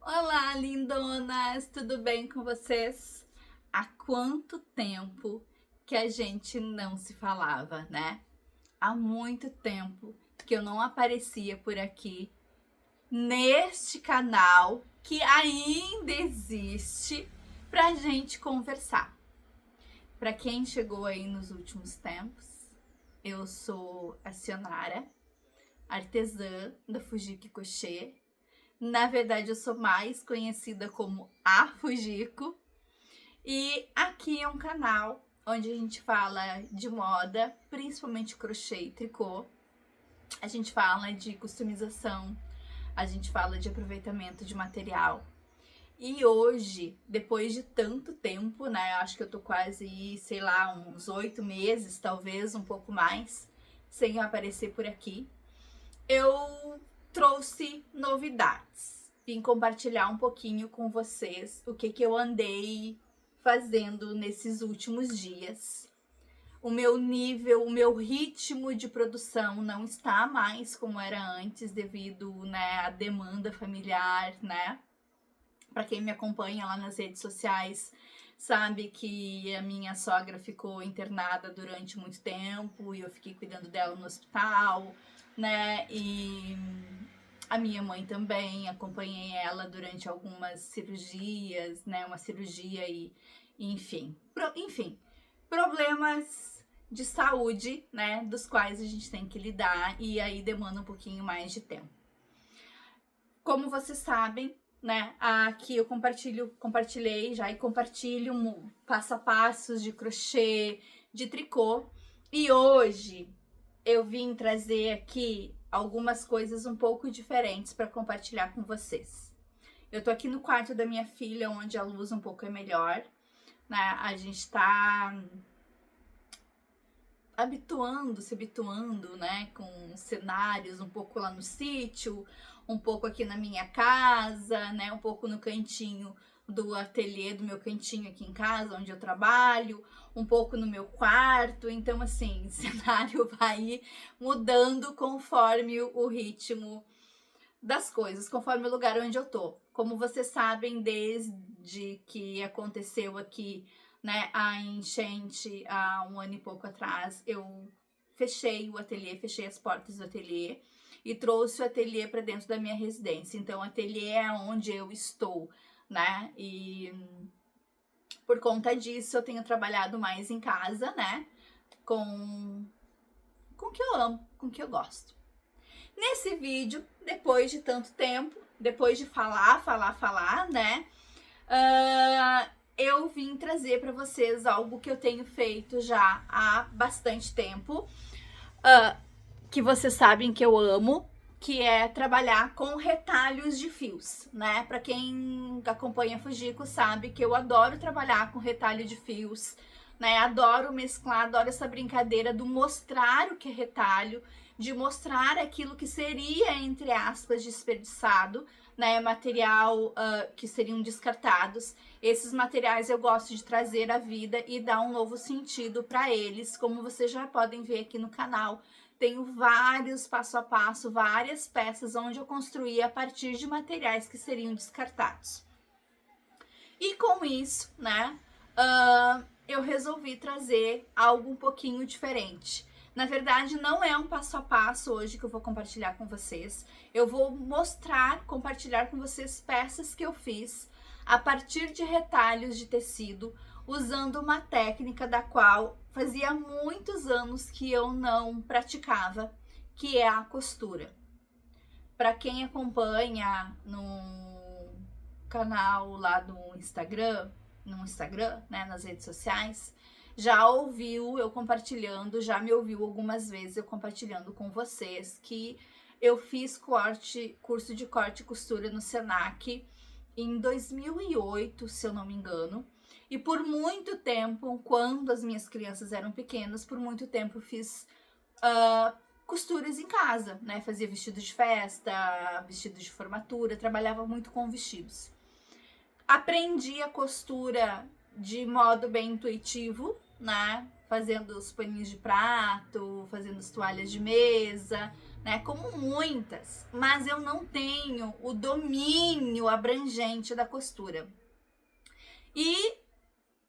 Olá, lindonas! Tudo bem com vocês? Há quanto tempo que a gente não se falava, né? Há muito tempo que eu não aparecia por aqui neste canal que ainda existe pra gente conversar. Pra quem chegou aí nos últimos tempos, eu sou a Sionara, artesã da Fujiki Crochê. Na verdade, eu sou mais conhecida como a Fujiko. E aqui é um canal onde a gente fala de moda, principalmente crochê e tricô. A gente fala de customização, a gente fala de aproveitamento de material. E hoje, depois de tanto tempo, né? Acho que eu tô quase, sei lá, uns 8 meses, talvez um pouco mais, sem aparecer por aqui. Eu trouxe novidades. Vim compartilhar um pouquinho com vocês o que eu andei fazendo nesses últimos dias. O meu nível, o meu ritmo de produção não está mais como era antes devido, né, à demanda familiar, né? Para quem me acompanha lá nas redes sociais, sabe que a minha sogra ficou internada durante muito tempo e eu fiquei cuidando dela no hospital, né? E a minha mãe também, acompanhei ela durante algumas cirurgias, né? Uma cirurgia e enfim, problemas de saúde, né? Dos quais a gente tem que lidar e aí demanda um pouquinho mais de tempo. Como vocês sabem, né? Aqui eu compartilhei já e compartilho passo a passos de crochê, de tricô. E hoje eu vim trazer aqui algumas coisas um pouco diferentes para compartilhar com vocês. Eu tô aqui no quarto da minha filha, onde a luz um pouco é melhor, né? A gente tá se habituando, né, com cenários um pouco lá no sítio, um pouco aqui na minha casa, né, um pouco no cantinho do ateliê, do meu cantinho aqui em casa, onde eu trabalho, um pouco no meu quarto. Então, assim, o cenário vai mudando conforme o ritmo das coisas, conforme o lugar onde eu tô. Como vocês sabem, desde que aconteceu aqui, né, a enchente há um ano e pouco atrás, eu fechei o ateliê, fechei as portas do ateliê e trouxe o ateliê para dentro da minha residência. Então, o ateliê é onde eu estou, né? E por conta disso, eu tenho trabalhado mais em casa, né? Com o que eu amo, com o que eu gosto. Nesse vídeo, depois de tanto tempo, depois de falar, né? Eu vim trazer para vocês algo que eu tenho feito já há bastante tempo, que vocês sabem que eu amo, que é trabalhar com retalhos de fios, né? Para quem acompanha a Fujiko sabe que eu adoro trabalhar com retalho de fios, né? Adoro mesclar, adoro essa brincadeira do mostrar o que é retalho, de mostrar aquilo que seria, entre aspas, desperdiçado, né? Material que seriam descartados. Esses materiais eu gosto de trazer à vida e dar um novo sentido para eles, como vocês já podem ver aqui no canal. Tenho vários passo a passo, várias peças onde eu construí a partir de materiais que seriam descartados. E com isso, né, eu resolvi trazer algo um pouquinho diferente. Na verdade, não é um passo a passo hoje que eu vou compartilhar com vocês. Eu vou mostrar, compartilhar com vocês peças que eu fiz a partir de retalhos de tecido, usando uma técnica da qual fazia muitos anos que eu não praticava, que é a costura. Para quem acompanha no canal lá no Instagram, né, nas redes sociais, já ouviu eu compartilhando, já me ouviu algumas vezes eu compartilhando com vocês que eu fiz curso de corte e costura no Senac em 2008, se eu não me engano. E por muito tempo, quando as minhas crianças eram pequenas, por muito tempo fiz costuras em casa, né? Fazia vestidos de festa, vestidos de formatura, trabalhava muito com vestidos. Aprendi a costura de modo bem intuitivo, né? Fazendo os paninhos de prato, fazendo as toalhas de mesa, né? Como muitas, mas eu não tenho o domínio abrangente da costura. E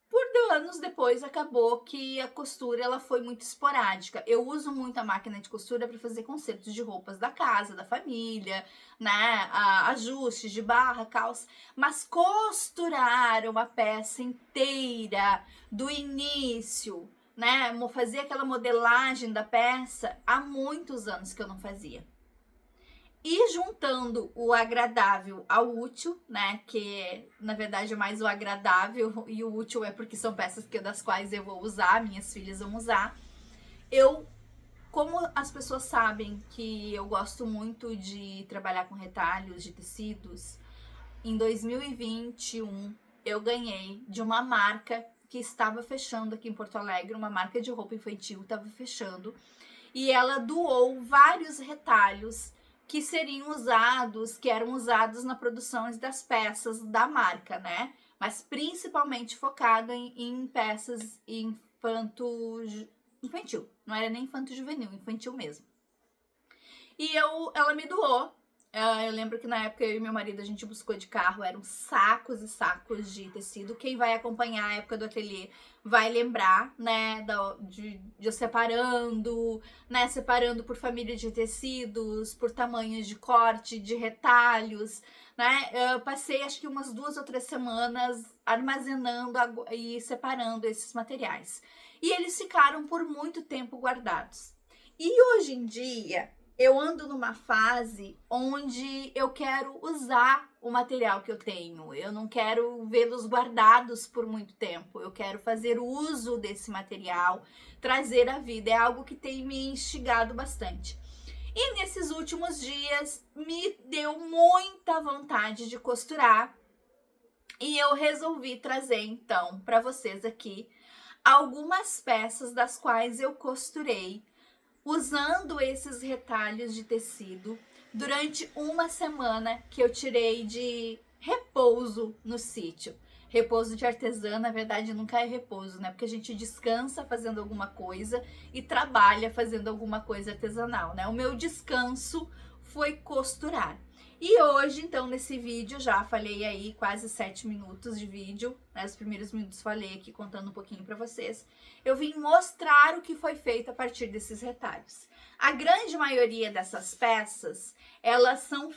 por anos depois acabou que a costura ela foi muito esporádica. Eu uso muito a máquina de costura para fazer consertos de roupas da casa, da família, né? Ajustes de barra, calça. Mas costurar uma peça inteira do início, né? Fazer aquela modelagem da peça, há muitos anos que eu não fazia. E juntando o agradável ao útil, né? Que na verdade é mais o agradável e o útil é porque são peças das quais eu vou usar, minhas filhas vão usar. Como as pessoas sabem que eu gosto muito de trabalhar com retalhos de tecidos, em 2021 eu ganhei de uma marca que estava fechando aqui em Porto Alegre, uma marca de roupa infantil estava fechando, e ela doou vários retalhos que seriam usados, que eram usados na produção das peças da marca, né? Mas principalmente focado em peças infantil. Não era nem infanto-juvenil, infantil mesmo. E ela me doou. Eu lembro que na época eu e meu marido a gente buscou de carro, eram sacos e sacos de tecido. Quem vai acompanhar a época do ateliê vai lembrar, né, de eu separando, né, separando por família de tecidos, por tamanhos de corte, de retalhos, né. Eu passei acho que umas 2 ou 3 semanas armazenando e separando esses materiais. E eles ficaram por muito tempo guardados. E hoje em dia eu ando numa fase onde eu quero usar o material que eu tenho. Eu não quero vê-los guardados por muito tempo. Eu quero fazer uso desse material, trazer à vida. É algo que tem me instigado bastante. E nesses últimos dias me deu muita vontade de costurar. E eu resolvi trazer então para vocês aqui algumas peças das quais eu costurei usando esses retalhos de tecido durante uma semana que eu tirei de repouso no sítio. Repouso de artesã, na verdade, nunca é repouso, né? Porque a gente descansa fazendo alguma coisa e trabalha fazendo alguma coisa artesanal, né? O meu descanso foi costurar. E hoje, então, nesse vídeo, já falei aí quase 7 minutos de vídeo, né? Os primeiros minutos falei aqui contando um pouquinho para vocês. Eu vim mostrar o que foi feito a partir desses retalhos. A grande maioria dessas peças, elas são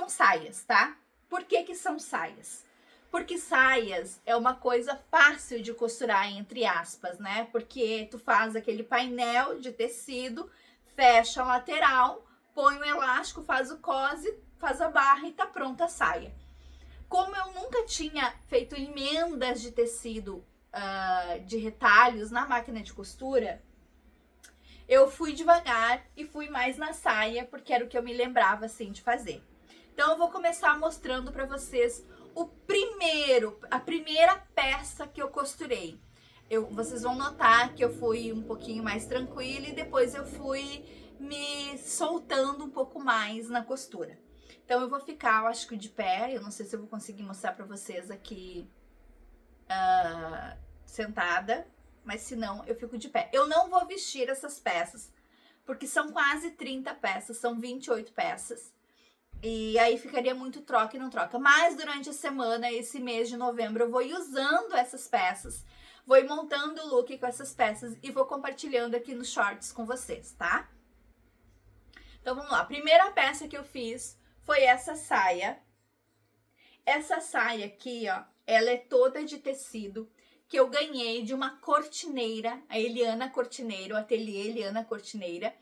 saias, tá? Por que são saias? Porque saias é uma coisa fácil de costurar, entre aspas, né? Porque tu faz aquele painel de tecido, fecha a lateral, põe o elástico, faz o cose, faz a barra e tá pronta a saia. Como eu nunca tinha feito emendas de tecido de retalhos na máquina de costura, eu fui devagar e fui mais na saia, porque era o que eu me lembrava assim de fazer. Então eu vou começar mostrando para vocês a primeira peça que eu costurei. Vocês vão notar que eu fui um pouquinho mais tranquila e depois eu fui me soltando um pouco mais na costura. Então eu vou ficar, eu acho que de pé, eu não sei se eu vou conseguir mostrar para vocês aqui sentada, mas se não, eu fico de pé. Eu não vou vestir essas peças, porque são quase 30 peças, são 28 peças. E aí ficaria muito troca e não troca. Mas durante a semana, esse mês de novembro, eu vou ir usando essas peças, vou ir montando o look com essas peças e vou compartilhando aqui nos shorts com vocês, tá? Então vamos lá, a primeira peça que eu fiz foi essa saia. Essa saia aqui, ó, ela é toda de tecido que eu ganhei de uma cortineira, a Eliana Cortineiro, o ateliê Eliana Cortineira.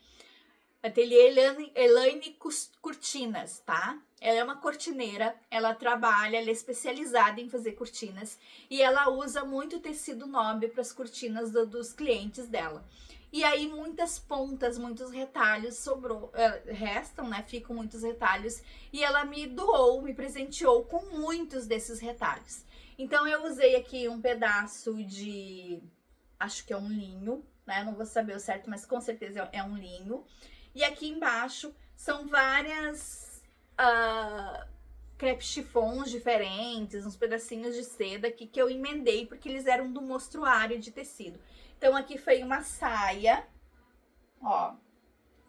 Ateliê Elaine Cortinas, tá? Ela é uma cortineira, ela trabalha, ela é especializada em fazer cortinas e ela usa muito tecido nobre para as cortinas dos clientes dela. E aí muitas pontas, muitos retalhos restam, né? Ficam muitos retalhos e ela me doou, me presenteou com muitos desses retalhos. Então eu usei aqui um pedaço de, acho que é um linho, né? Não vou saber o certo, mas com certeza é um linho. E aqui embaixo são várias crepe chiffons diferentes, uns pedacinhos de seda aqui que eu emendei porque eles eram do mostruário de tecido. Então aqui foi uma saia, ó,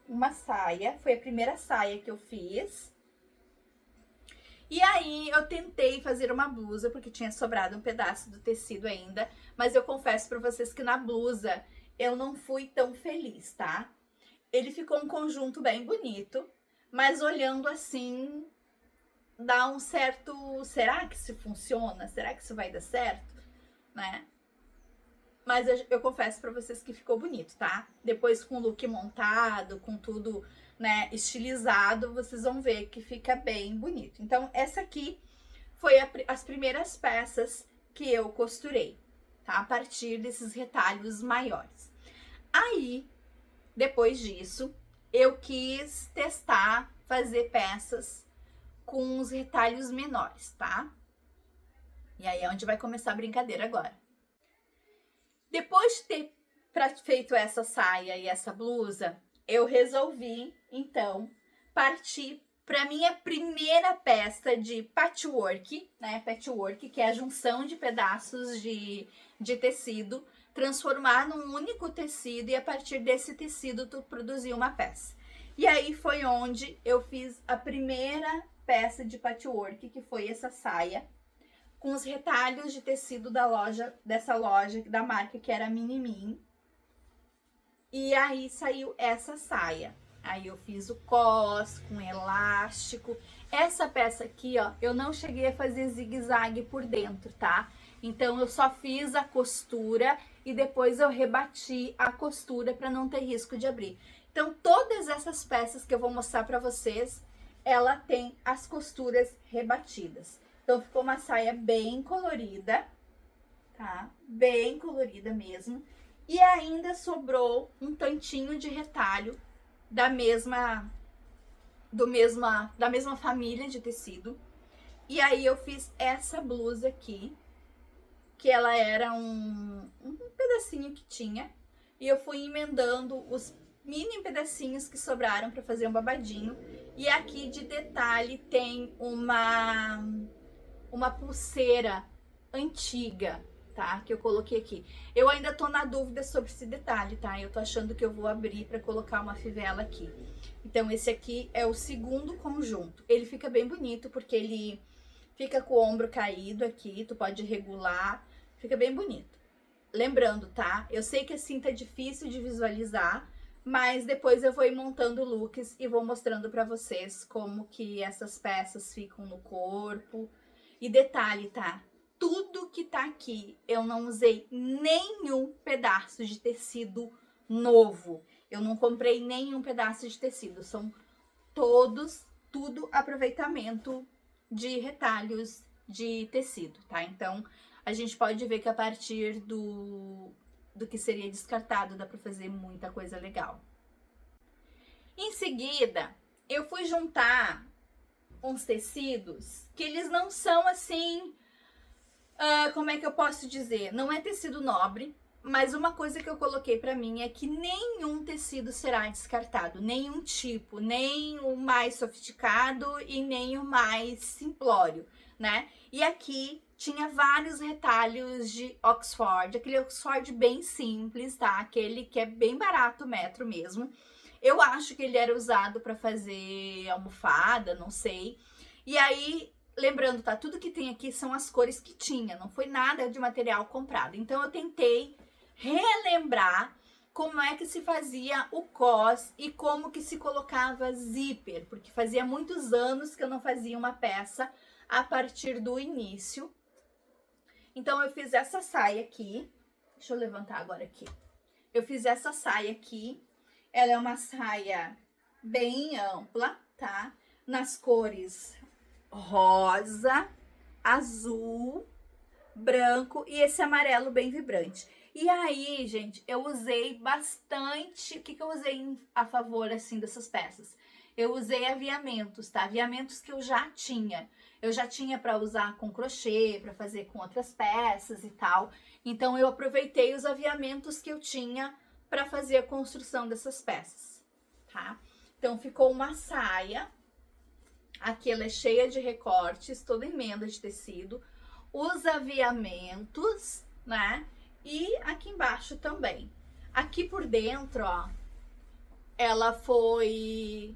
uma saia, foi a primeira saia que eu fiz. E aí eu tentei fazer uma blusa, porque tinha sobrado um pedaço do tecido ainda, mas eu confesso pra vocês que na blusa eu não fui tão feliz, tá? Ele ficou um conjunto bem bonito, mas olhando assim, dá um certo... Será que isso funciona? Será que isso vai dar certo? Né? Mas eu confesso pra vocês que ficou bonito, tá? Depois com o look montado, com tudo, né, estilizado, vocês vão ver que fica bem bonito. Então, essa aqui foi as primeiras peças que eu costurei, tá? A partir desses retalhos maiores. Aí, depois disso, eu quis testar fazer peças com os retalhos menores, tá? E aí é onde vai começar a brincadeira agora. Depois de ter feito essa saia e essa blusa, eu resolvi, então, partir para minha primeira peça de patchwork, né? Patchwork, que é a junção de pedaços de tecido, transformar num único tecido e a partir desse tecido tu produzir uma peça. E aí foi onde eu fiz a primeira peça de patchwork, que foi essa saia, com os retalhos de tecido dessa loja, da marca que era Minimin. E aí saiu essa saia. Aí eu fiz o cos com elástico. Essa peça aqui, ó, eu não cheguei a fazer zigue-zague por dentro, tá? Então eu só fiz a costura e depois eu rebati a costura para não ter risco de abrir. Então todas essas peças que eu vou mostrar para vocês, ela tem as costuras rebatidas. Então, ficou uma saia bem colorida, tá? Bem colorida mesmo. E ainda sobrou um tantinho de retalho da mesma família de tecido. E aí, eu fiz essa blusa aqui, que ela era um pedacinho que tinha. E eu fui emendando os mini pedacinhos que sobraram para fazer um babadinho. E aqui, de detalhe, tem uma pulseira antiga, tá? Que eu coloquei aqui. Eu ainda tô na dúvida sobre esse detalhe, tá? Eu tô achando que eu vou abrir pra colocar uma fivela aqui. Então, esse aqui é o segundo conjunto. Ele fica bem bonito, porque ele fica com o ombro caído aqui, tu pode regular, fica bem bonito. Lembrando, tá? Eu sei que assim tá difícil de visualizar, mas depois eu vou ir montando looks e vou mostrando pra vocês como que essas peças ficam no corpo. E detalhe, tá? Tudo que tá aqui, eu não usei nenhum pedaço de tecido novo. Eu não comprei nenhum pedaço de tecido. São tudo aproveitamento de retalhos de tecido, tá? Então, a gente pode ver que a partir do que seria descartado, dá pra fazer muita coisa legal. Em seguida, eu fui juntar uns tecidos que eles não são assim, como é que eu posso dizer? Não é tecido nobre, mas uma coisa que eu coloquei pra mim é que nenhum tecido será descartado, nenhum tipo, nem o mais sofisticado e nem o mais simplório, né? E aqui tinha vários retalhos de Oxford, aquele Oxford bem simples, tá? Aquele que é bem barato, metro mesmo. Eu acho que ele era usado para fazer almofada, não sei. E aí, lembrando, tá? Tudo que tem aqui são as cores que tinha, não foi nada de material comprado. Então, eu tentei relembrar como é que se fazia o cos e como que se colocava zíper, porque fazia muitos anos que eu não fazia uma peça a partir do início. Então, eu fiz essa saia aqui. Deixa eu levantar agora aqui. Eu fiz essa saia aqui. Ela é uma saia bem ampla, tá? Nas cores rosa, azul, branco e esse amarelo bem vibrante. E aí, gente, eu usei bastante... O que eu usei a favor, assim, dessas peças? Eu usei aviamentos, tá? Aviamentos que eu já tinha. Eu já tinha para usar com crochê, para fazer com outras peças e tal. Então, eu aproveitei os aviamentos que eu tinha para fazer a construção dessas peças, tá? Então, ficou uma saia. Aqui ela é cheia de recortes, toda emenda de tecido. Os aviamentos, né? E aqui embaixo também. Aqui por dentro, ó, ela foi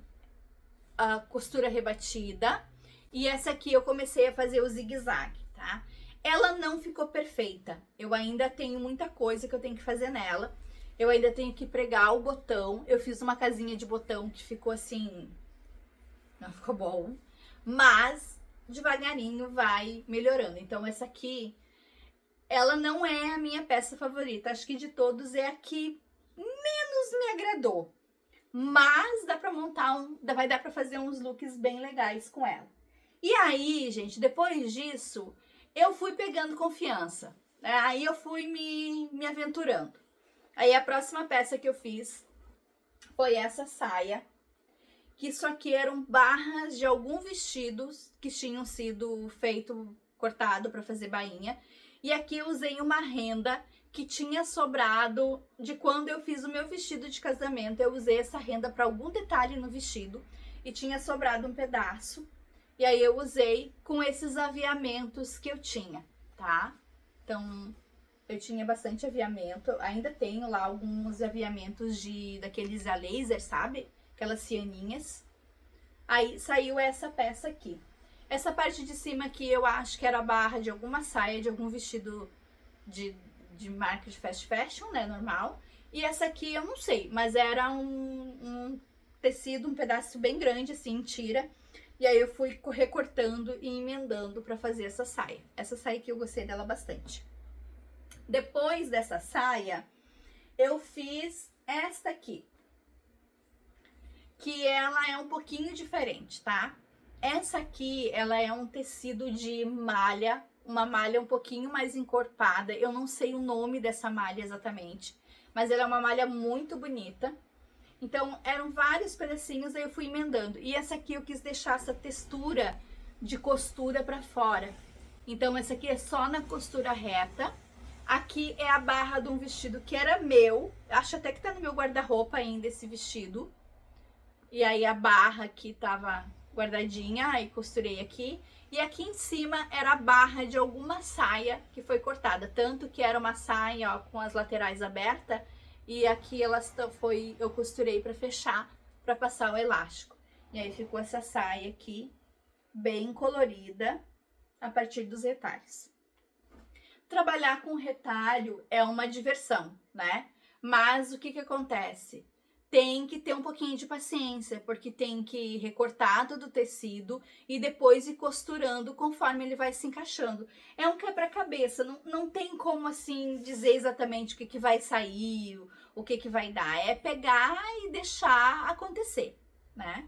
a costura rebatida. E essa aqui eu comecei a fazer o zigue-zague, tá? Ela não ficou perfeita. Eu ainda tenho muita coisa que eu tenho que fazer nela. Eu ainda tenho que pregar o botão. Eu fiz uma casinha de botão que ficou assim... não ficou bom. Mas devagarinho vai melhorando. Então essa aqui, ela não é a minha peça favorita. Acho que de todos é a que menos me agradou. Mas dá pra montar vai dar pra fazer uns looks bem legais com ela. E aí, gente, depois disso, eu fui pegando confiança, né? Aí eu fui me aventurando. Aí a próxima peça que eu fiz foi essa saia, que isso aqui eram barras de alguns vestidos que tinham sido cortado para fazer bainha. E aqui eu usei uma renda que tinha sobrado de quando eu fiz o meu vestido de casamento. Eu usei essa renda para algum detalhe no vestido e tinha sobrado um pedaço. E aí eu usei com esses aviamentos que eu tinha, tá? Então, eu tinha bastante aviamento. Ainda tenho lá alguns aviamentos daqueles a laser, sabe? Aquelas cianinhas. Aí saiu essa peça aqui. Essa parte de cima aqui eu acho que era a barra de alguma saia, de algum vestido de marca de fast fashion, né? Normal. E essa aqui eu não sei, mas era um tecido, um pedaço bem grande, assim, tira. E aí eu fui recortando e emendando pra fazer essa saia. Essa saia aqui eu gostei dela bastante. Depois dessa saia, eu fiz esta aqui. Que ela é um pouquinho diferente, tá? Essa aqui, ela é um tecido de malha. Uma malha um pouquinho mais encorpada. Eu não sei o nome dessa malha exatamente. Mas ela é uma malha muito bonita. Então, eram vários pedacinhos, aí eu fui emendando. E essa aqui eu quis deixar essa textura de costura pra fora. Então, essa aqui é só na costura reta. Aqui é a barra de um vestido que era meu. Acho até que tá no meu guarda-roupa ainda esse vestido. E aí a barra aqui tava guardadinha, aí costurei aqui. E aqui em cima era a barra de alguma saia que foi cortada. Tanto que era uma saia, ó, com as laterais abertas. E aqui eu costurei para fechar, para passar o elástico. E aí ficou essa saia aqui, bem colorida, a partir dos retalhos. Trabalhar com retalho é uma diversão, né? Mas o que acontece? Tem que ter um pouquinho de paciência, porque tem que recortar todo o tecido e depois ir costurando conforme ele vai se encaixando. É um quebra-cabeça, não tem como assim dizer exatamente o que vai sair, o que vai dar. É pegar e deixar acontecer, né?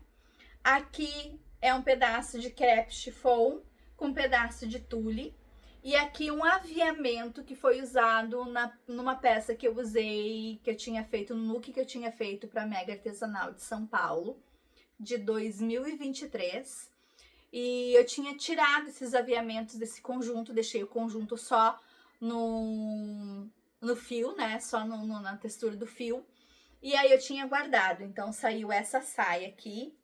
Aqui é um pedaço de crepe chiffon com um pedaço de tule. E aqui um aviamento que foi usado numa peça que eu usei, que eu tinha feito, no look que eu tinha feito para a Mega Artesanal de São Paulo, de 2023. E eu tinha tirado esses aviamentos desse conjunto, deixei o conjunto só no fio, né? Só na textura do fio. E aí eu tinha guardado. Então saiu essa saia aqui,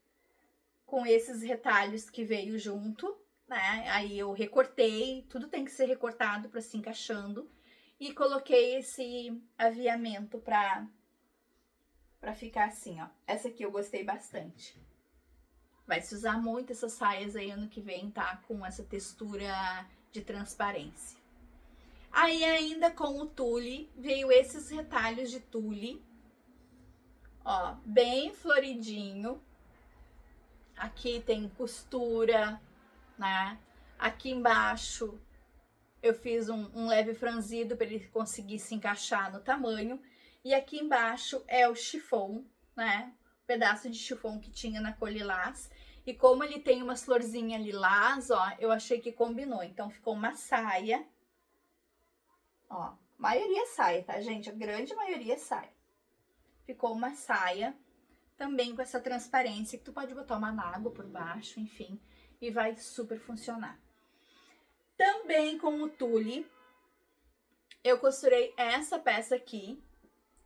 com esses retalhos que veio junto, né? Aí eu recortei, tudo tem que ser recortado para se encaixando. E coloquei esse aviamento pra ficar assim, ó. Essa aqui eu gostei bastante. Vai se usar muito essas saias aí ano que vem, tá? Com essa textura de transparência. Aí ainda com o tule, veio esses retalhos de tule. Ó, bem floridinho. Aqui tem costura, né? Aqui embaixo eu fiz um leve franzido para ele conseguir se encaixar no tamanho. E aqui embaixo é o chiffon, né? O pedaço de chiffon que tinha na cor lilás. E como ele tem umas florzinhas lilás, ó, eu achei que combinou. Então ficou uma saia. Ó, maioria saia, tá, gente? A grande maioria saia. Ficou uma saia também com essa transparência que tu pode botar uma água por baixo, enfim, e vai super funcionar. Também com o tule, eu costurei essa peça aqui,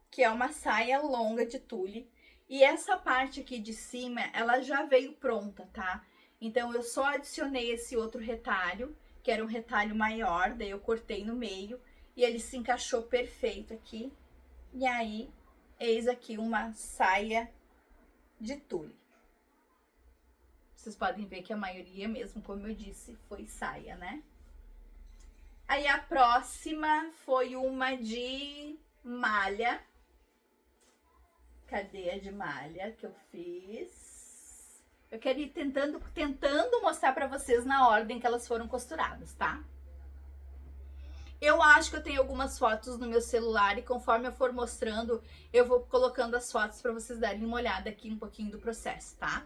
que é uma saia longa de tule, e essa parte aqui de cima, ela já veio pronta, tá? Então, eu só adicionei esse outro retalho, que era um retalho maior, daí eu cortei no meio, e ele se encaixou perfeito aqui. E aí, eis aqui uma saia de tule. Vocês podem ver que a maioria, mesmo como eu disse, foi saia, né? Aí a próxima foi uma de malha. Cadê a de malha que eu fiz? Eu quero ir tentando mostrar pra vocês na ordem que elas foram costuradas, tá? Eu acho que eu tenho algumas fotos no meu celular e conforme eu for mostrando, eu vou colocando as fotos pra vocês darem uma olhada aqui um pouquinho do processo, tá?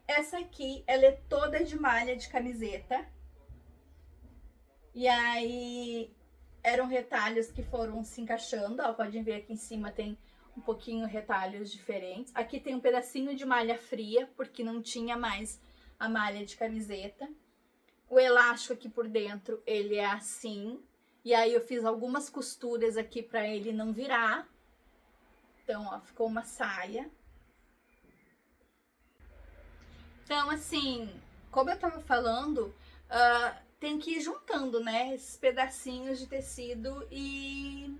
Essa aqui, ela é toda de malha de camiseta. E aí, eram retalhos que foram se encaixando. Ó, podem ver aqui em cima tem um pouquinho retalhos diferentes. Aqui tem um pedacinho de malha fria, porque não tinha mais a malha de camiseta. O elástico aqui por dentro, ele é assim. E aí, eu fiz algumas costuras aqui pra ele não virar. Então, ó, ficou uma saia. Então, assim, como eu tava falando, tem que ir juntando, né, esses pedacinhos de tecido e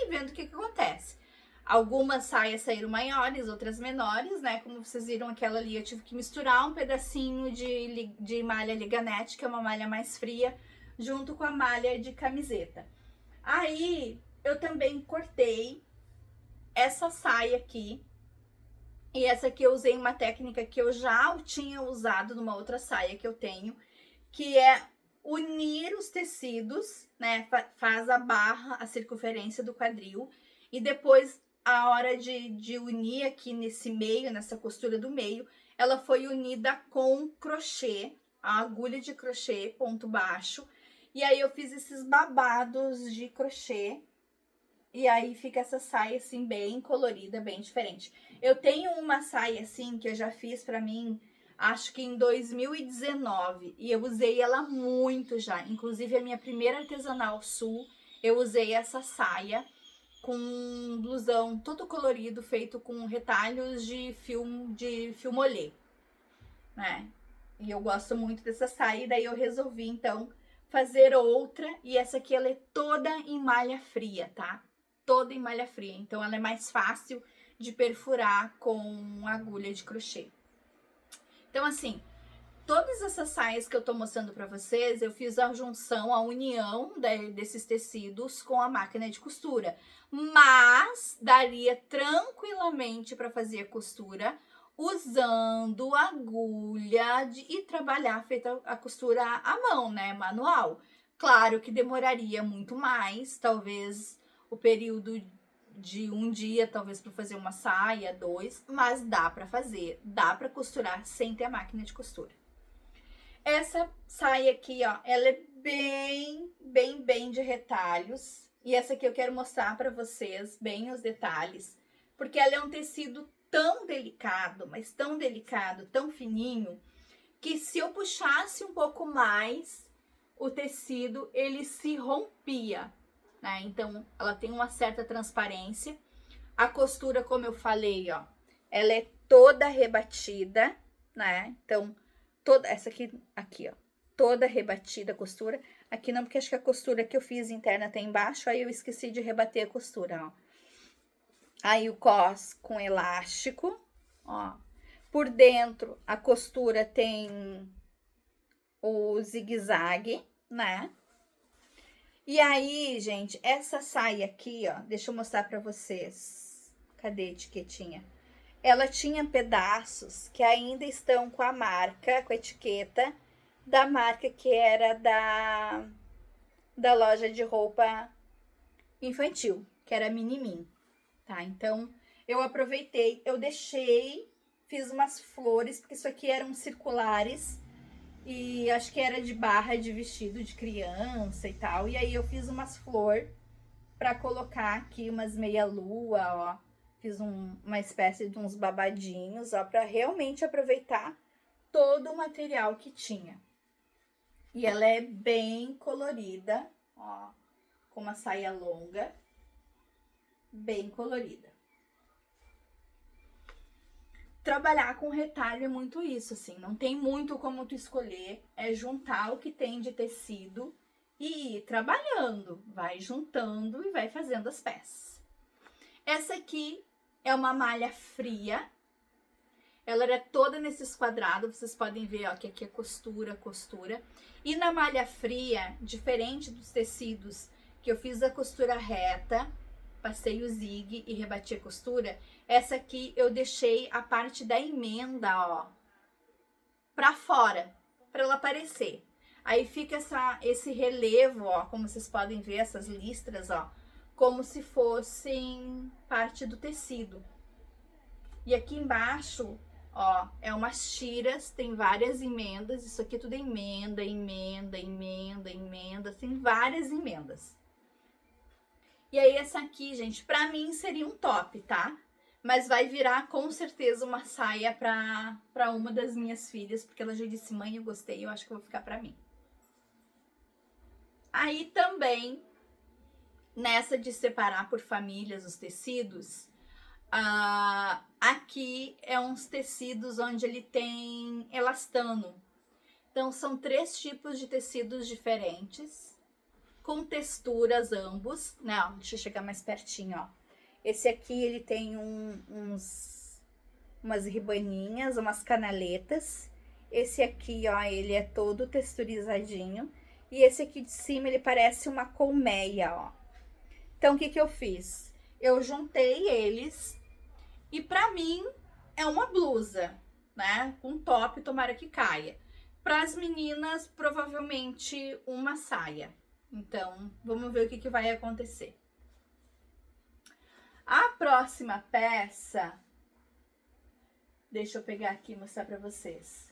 vendo o que acontece. Algumas saias saíram maiores, outras menores, né, como vocês viram aquela ali, eu tive que misturar um pedacinho de malha liganete, que é uma malha mais fria, junto com a malha de camiseta. Aí, eu também cortei essa saia aqui. E essa aqui eu usei uma técnica que eu já tinha usado numa outra saia que eu tenho, que é unir os tecidos, né? Faz a barra, a circunferência do quadril. E depois, a hora de unir aqui nesse meio, nessa costura do meio, ela foi unida com crochê, a agulha de crochê, ponto baixo. E aí eu fiz esses babados de crochê. E aí fica essa saia assim bem colorida, bem diferente. Eu tenho uma saia assim que eu já fiz pra mim, acho que em 2019, e eu usei ela muito já. Inclusive a minha primeira artesanal sul, eu usei essa saia com um blusão todo colorido, feito com retalhos de filmolê, né? E eu gosto muito dessa saia, e daí eu resolvi então fazer outra, e essa aqui ela é toda em malha fria, tá? Toda em malha fria, então ela é mais fácil de perfurar com agulha de crochê. Então assim, todas essas saias que eu tô mostrando pra vocês, eu fiz a junção, a união desses tecidos com a máquina de costura. Mas daria tranquilamente pra fazer costura usando agulha e trabalhar feita a costura à mão, né, manual. Claro que demoraria muito mais, talvez o período de um dia, talvez para fazer uma saia, 2, mas dá para fazer, dá para costurar sem ter a máquina de costura. Essa saia aqui, ó, ela é bem de retalhos, e essa aqui eu quero mostrar para vocês bem os detalhes, porque ela é um tecido tão delicado, mas tão delicado, tão fininho, que se eu puxasse um pouco mais, o tecido, ele se rompia, né? Então, ela tem uma certa transparência. A costura, como eu falei, ó, ela é toda rebatida, né? Então, toda essa aqui, ó, toda rebatida a costura. Aqui não, porque acho que a costura que eu fiz interna tá embaixo, aí eu esqueci de rebater a costura, ó. Aí o cos com elástico, ó. Por dentro, a costura tem o zigue-zague, né? E aí, gente, essa saia aqui, ó, deixa eu mostrar pra vocês. Cadê a etiquetinha? Ela tinha pedaços que ainda estão com a marca, com a etiqueta da marca que era da loja de roupa infantil, que era Minimin, tá? Então, eu aproveitei, eu deixei, fiz umas flores, porque isso aqui eram circulares, e acho que era de barra de vestido de criança e tal. E aí eu fiz umas flores pra colocar aqui, umas meia-lua, ó. Fiz uma espécie de uns babadinhos, ó, pra realmente aproveitar todo o material que tinha. E ela é bem colorida, ó, com uma saia longa, bem colorida. Trabalhar com retalho é muito isso, assim, não tem muito como tu escolher, é juntar o que tem de tecido e ir trabalhando, vai juntando e vai fazendo as peças. Essa aqui é uma malha fria, Ela era toda nesses quadrados, vocês podem ver, ó, que aqui é costura, costura. E na malha fria, diferente dos tecidos que eu fiz a costura reta, passei o zig e rebati a costura, essa aqui eu deixei a parte da emenda, ó, pra fora, pra ela aparecer. Aí fica esse relevo, ó, como vocês podem ver, essas listras, ó, como se fossem parte do tecido. E aqui embaixo, ó, é umas tiras, tem várias emendas, isso aqui tudo é emenda, emenda, emenda, emenda, tem várias emendas. E aí essa aqui, gente, pra mim seria um top, tá? Mas vai virar com certeza uma saia pra uma das minhas filhas, porque ela já disse, mãe, eu gostei, eu acho que eu vou ficar pra mim. Aí também, nessa de separar por famílias os tecidos, aqui é uns tecidos onde ele tem elastano. Então, são 3 tipos de tecidos diferentes, com texturas ambos, né? Ó, deixa eu chegar mais pertinho, ó. Esse aqui, ele tem umas ribaninhas, umas canaletas. Esse aqui, ó, ele é todo texturizadinho. E esse aqui de cima, ele parece uma colmeia, ó. Então, o que que eu fiz? Eu juntei eles e pra mim é uma blusa, né? Um top, tomara que caia. Para as meninas, provavelmente uma saia. Então, vamos ver o que que vai acontecer. A próxima peça, deixa eu pegar aqui e mostrar pra vocês.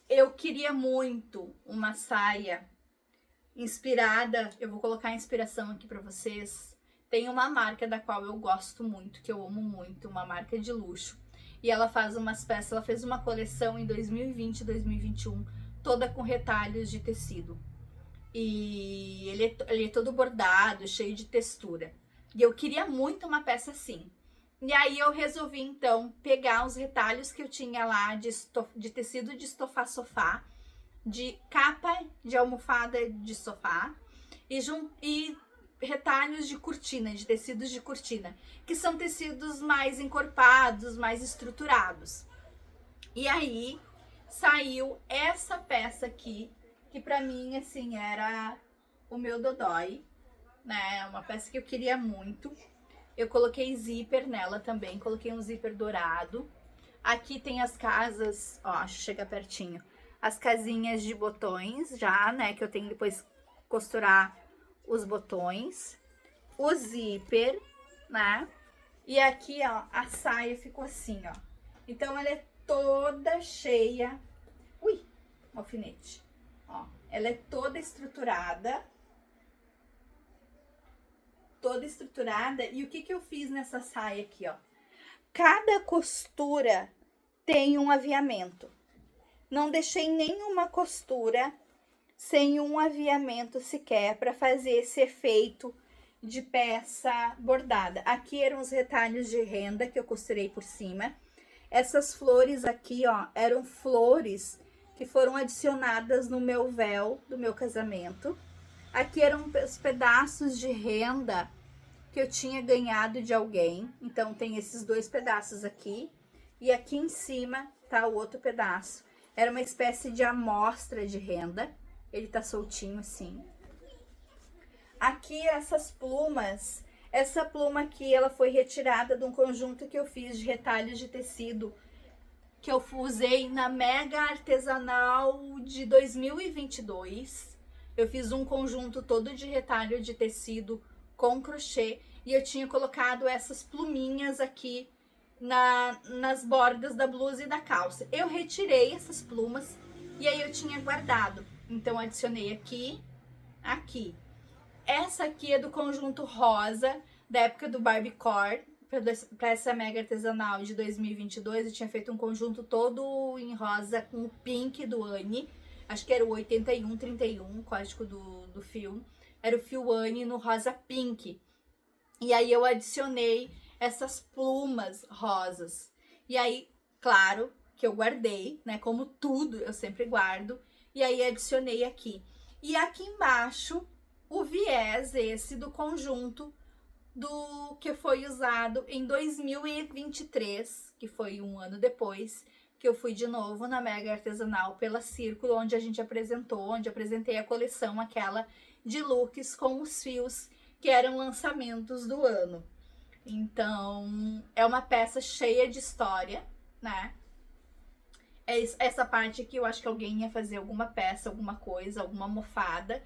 Eu queria muito uma saia inspirada, eu vou colocar a inspiração aqui pra vocês. Tem uma marca da qual eu gosto muito, que eu amo muito, uma marca de luxo. E ela faz umas peças, ela fez uma coleção em 2020 e 2021, toda com retalhos de tecido. E ele é todo bordado, cheio de textura. E eu queria muito uma peça assim. E aí eu resolvi, então, pegar os retalhos que eu tinha lá de tecido de estofar sofá, de capa de almofada de sofá e retalhos de cortina, de tecidos de cortina, que são tecidos mais encorpados, mais estruturados. E aí saiu essa peça aqui, que pra mim, assim, era o meu dodói, né? Uma peça que eu queria muito. Eu coloquei zíper nela também, coloquei um zíper dourado. Aqui tem as casas, ó, deixa eu chegar pertinho. As casinhas de botões já, né? Que eu tenho depois costurar os botões. O zíper, né? E aqui, ó, a saia ficou assim, ó. Então, ela é toda cheia. Ui, alfinete. Ó, ela é toda estruturada. Toda estruturada. E o que que eu fiz nessa saia aqui, ó? Cada costura tem um aviamento. Não deixei nenhuma costura sem um aviamento sequer para fazer esse efeito de peça bordada. Aqui eram os retalhos de renda que eu costurei por cima. Essas flores aqui, ó, eram flores que foram adicionadas no meu véu do meu casamento. Aqui eram os pedaços de renda que eu tinha ganhado de alguém. Então, tem esses 2 pedaços aqui. E aqui em cima tá o outro pedaço. Era uma espécie de amostra de renda. Ele tá soltinho assim. Aqui, essas plumas. Essa pluma aqui, ela foi retirada de um conjunto que eu fiz de retalhos de tecido, que eu usei na Mega Artesanal de 2022. Eu fiz um conjunto todo de retalho de tecido com crochê e eu tinha colocado essas pluminhas aqui nas bordas da blusa e da calça. Eu retirei essas plumas e aí eu tinha guardado. Então, adicionei aqui, aqui. Essa aqui é do conjunto rosa, da época do Barbiecore, para essa Mega Artesanal de 2022. Eu tinha feito um conjunto todo em rosa com o pink do Anne. Acho que era o 8131, código do fio. Era o fio Anne no rosa pink. E aí eu adicionei essas plumas rosas. E aí, claro, que eu guardei, né? Como tudo, eu sempre guardo. E aí adicionei aqui. E aqui embaixo, o viés esse do conjunto do que foi usado em 2023, que foi um ano depois, que eu fui de novo na Mega Artesanal pela Círculo, onde a gente apresentou, onde apresentei a coleção aquela de looks com os fios que eram lançamentos do ano. Então, é uma peça cheia de história, né? Essa parte aqui eu acho que alguém ia fazer alguma peça, alguma coisa, alguma almofada,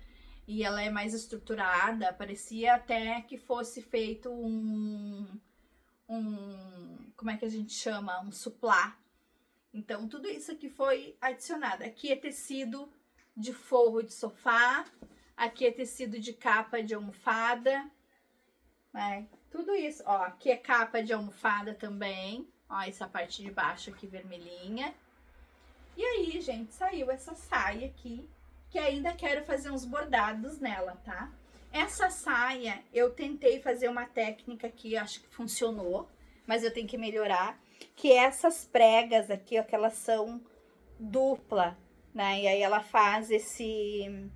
e ela é mais estruturada, parecia até que fosse feito como é que a gente chama? Um suplá. Então, tudo isso aqui foi adicionado. Aqui é tecido de forro de sofá, aqui é tecido de capa de almofada, né? Tudo isso, ó, aqui é capa de almofada também, ó, essa parte de baixo aqui vermelhinha. E aí, gente, saiu essa saia aqui, que ainda quero fazer uns bordados nela, tá? Essa saia, eu tentei fazer uma técnica aqui, acho que funcionou, mas eu tenho que melhorar, que é essas pregas aqui, ó, que elas são dupla, né? E aí ela faz esse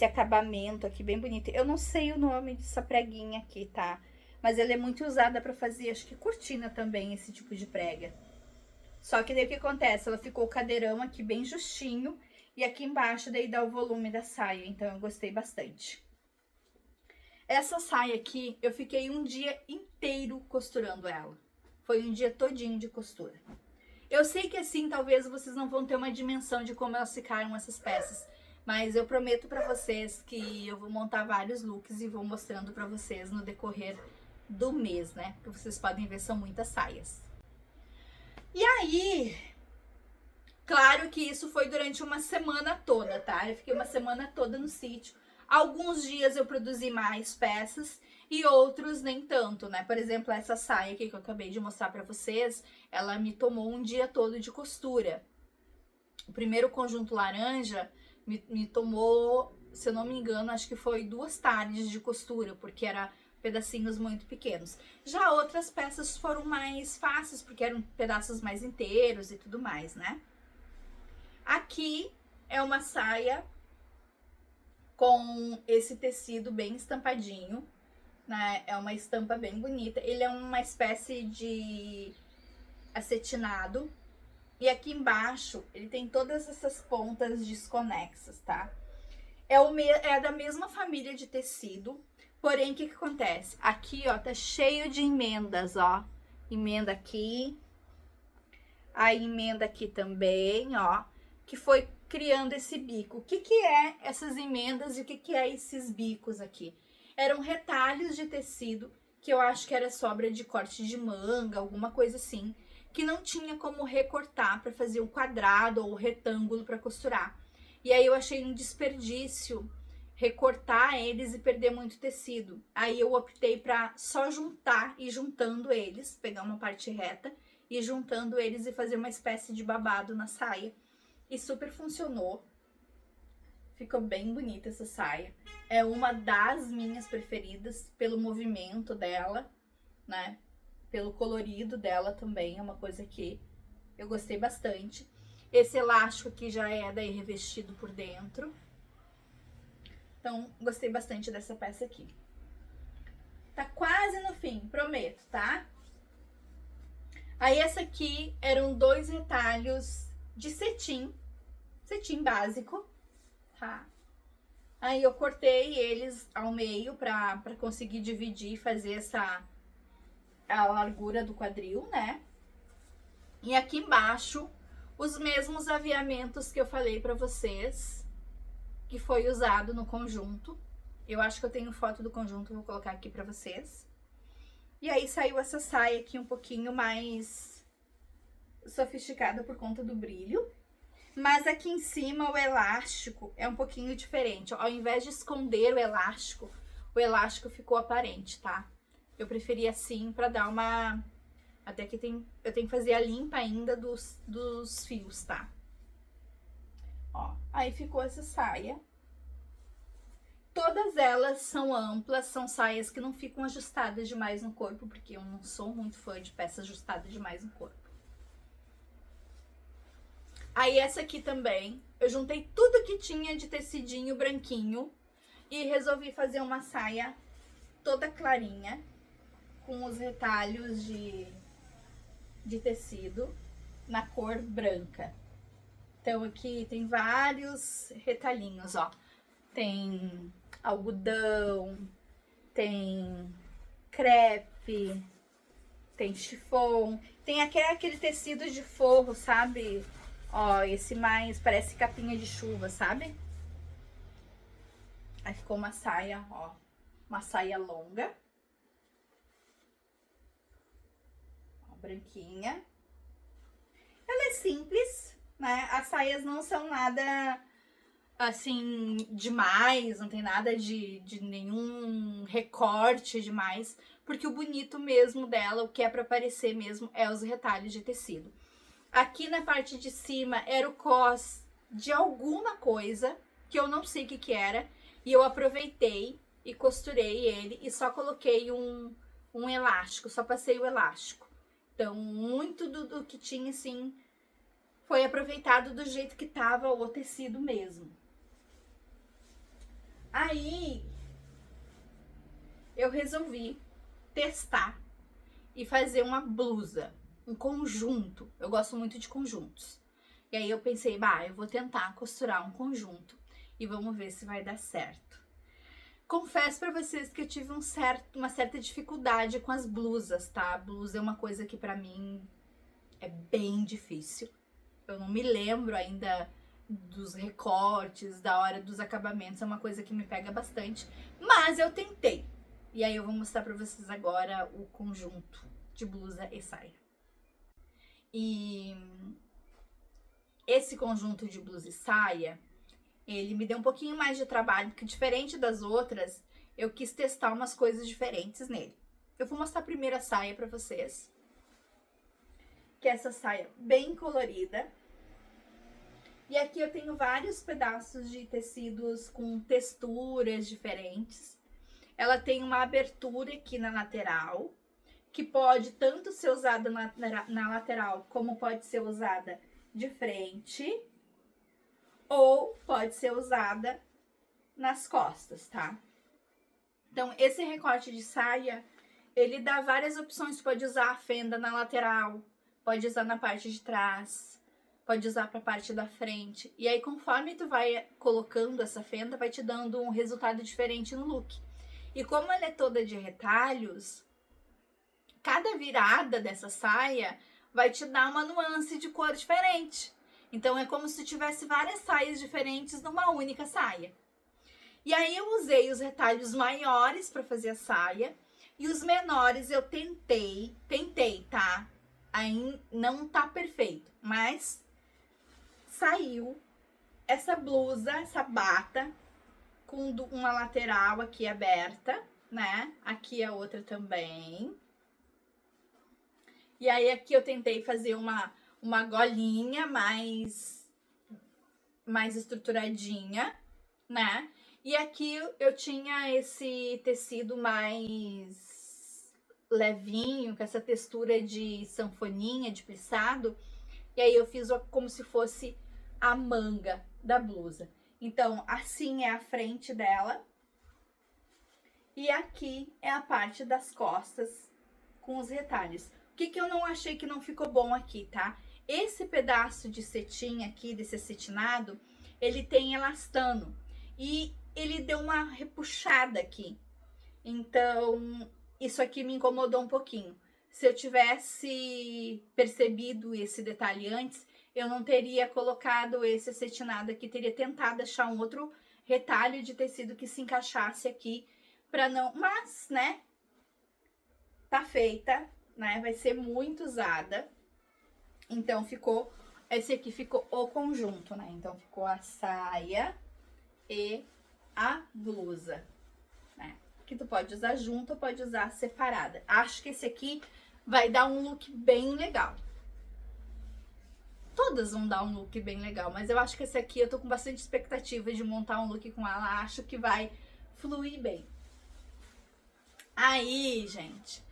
acabamento aqui bem bonito. Eu não sei o nome dessa preguinha aqui, tá? Mas ela é muito usada pra fazer, acho que cortina também, esse tipo de prega. Só que daí o que acontece? Ela ficou o cadeirão aqui bem justinho e aqui embaixo daí dá o volume da saia, então eu gostei bastante. Essa saia aqui, eu fiquei um dia inteiro costurando ela. Foi um dia todinho de costura. Eu sei que assim, talvez vocês não vão ter uma dimensão de como elas ficaram essas peças, mas eu prometo pra vocês que eu vou montar vários looks e vou mostrando pra vocês no decorrer do mês, né? Porque vocês podem ver, são muitas saias. E aí, claro que isso foi durante uma semana toda, tá? Eu fiquei uma semana toda no sítio. Alguns dias eu produzi mais peças e outros nem tanto, né? Por exemplo, essa saia aqui que eu acabei de mostrar pra vocês, ela me tomou um dia todo de costura. O primeiro conjunto laranja me tomou, se eu não me engano, acho que foi 2 tardes de costura, porque era pedacinhos muito pequenos. Já outras peças foram mais fáceis, porque eram pedaços mais inteiros e tudo mais, né? Aqui é uma saia com esse tecido bem estampadinho, né? É uma estampa bem bonita. Ele é uma espécie de acetinado. E aqui embaixo, ele tem todas essas pontas desconexas, tá? É da mesma família de tecido, porém, o que acontece? Aqui, ó, tá cheio de emendas, ó. Emenda aqui, a emenda aqui também, ó, que foi criando esse bico. O que é essas emendas e o que é esses bicos aqui? Eram retalhos de tecido, que eu acho que era sobra de corte de manga, alguma coisa assim, que não tinha como recortar para fazer um quadrado ou retângulo para costurar. E aí eu achei um desperdício recortar eles e perder muito tecido. Aí eu optei para só juntar e juntando eles, pegar uma parte reta e juntando eles e fazer uma espécie de babado na saia. E super funcionou. Ficou bem bonita essa saia. É uma das minhas preferidas pelo movimento dela, né? Pelo colorido dela também, é uma coisa que eu gostei bastante. Esse elástico aqui já é daí revestido por dentro. Então, gostei bastante dessa peça aqui. Tá quase no fim, prometo, tá? Aí essa aqui eram 2 retalhos de cetim básico, tá? Aí eu cortei eles ao meio pra conseguir dividir e fazer a largura do quadril, né? E aqui embaixo, os mesmos aviamentos que eu falei pra vocês, que foi usado no conjunto. Eu acho que eu tenho foto do conjunto, vou colocar aqui pra vocês. E aí saiu essa saia aqui um pouquinho mais sofisticada por conta do brilho. Mas aqui em cima o elástico é um pouquinho diferente. Ao invés de esconder o elástico ficou aparente, tá? Eu preferi assim pra dar uma... Até que eu tenho que fazer a limpa ainda dos fios, tá? Ó, aí ficou essa saia. Todas elas são amplas, são saias que não ficam ajustadas demais no corpo, porque eu não sou muito fã de peças ajustadas demais no corpo. Aí essa aqui também, eu juntei tudo que tinha de tecidinho branquinho e resolvi fazer uma saia toda clarinha, com os retalhos de tecido na cor branca. Então aqui tem vários retalhinhos, ó. Tem algodão, tem crepe, tem chiffon, tem aquele tecido de forro, sabe? Ó, esse mais parece capinha de chuva, sabe? Aí ficou uma saia, ó, uma saia longa. Ó, branquinha. Ela é simples, né? As saias não são nada assim demais, não tem nada de nenhum recorte demais, porque o bonito mesmo dela, o que é para aparecer mesmo, é os retalhos de tecido. Aqui na parte de cima era o cos de alguma coisa, que eu não sei o que era, e eu aproveitei e costurei ele e só coloquei um elástico, só passei o elástico. Então, muito do que tinha, assim, foi aproveitado do jeito que tava o tecido mesmo. Aí, eu resolvi testar e fazer uma blusa, um conjunto. Eu gosto muito de conjuntos. E aí eu pensei, bah, eu vou tentar costurar um conjunto e vamos ver se vai dar certo. Confesso pra vocês que eu tive uma certa dificuldade com as blusas, tá? A blusa é uma coisa que pra mim é bem difícil. Eu não me lembro ainda dos recortes, da hora dos acabamentos, é uma coisa que me pega bastante, mas eu tentei. E aí eu vou mostrar pra vocês agora o conjunto de blusa e saia. E esse conjunto de blusa e saia, ele me deu um pouquinho mais de trabalho, porque diferente das outras, eu quis testar umas coisas diferentes nele. Eu vou mostrar primeiro a saia pra vocês, que é essa saia bem colorida. E aqui eu tenho vários pedaços de tecidos com texturas diferentes. Ela tem uma abertura aqui na lateral, que pode tanto ser usada na lateral, como pode ser usada de frente, ou pode ser usada nas costas, tá? Então, esse recorte de saia, ele dá várias opções. Pode usar a fenda na lateral, pode usar na parte de trás, pode usar para a parte da frente. E aí, conforme tu vai colocando essa fenda, vai te dando um resultado diferente no look. E como ela é toda de retalhos, cada virada dessa saia vai te dar uma nuance de cor diferente. Então, é como se tivesse várias saias diferentes numa única saia. E aí, eu usei os retalhos maiores para fazer a saia. E os menores eu tentei, tá? Aí não tá perfeito, mas saiu essa blusa, essa bata, com uma lateral aqui aberta, né? Aqui a outra também. E aí aqui eu tentei fazer uma golinha mais estruturadinha, né? E aqui eu tinha esse tecido mais levinho, com essa textura de sanfoninha, de plissado. E aí eu fiz como se fosse a manga da blusa. Então, assim é a frente dela. E aqui é a parte das costas com os retalhos. O que eu não achei que não ficou bom aqui, tá? Esse pedaço de cetim aqui, desse acetinado, ele tem elastano. E ele deu uma repuxada aqui. Então, isso aqui me incomodou um pouquinho. Se eu tivesse percebido esse detalhe antes, eu não teria colocado esse acetinado aqui, teria tentado achar um outro retalho de tecido que se encaixasse aqui, pra não... Mas, né, tá feita, né, vai ser muito usada. Então, ficou... Esse aqui ficou o conjunto, né, então ficou a saia e a blusa, né, que tu pode usar junto ou pode usar separada. Acho que esse aqui vai dar um look bem legal. Todas vão dar um look bem legal, mas eu acho que esse aqui eu tô com bastante expectativa de montar um look com ela. Acho que vai fluir bem. Aí, gente,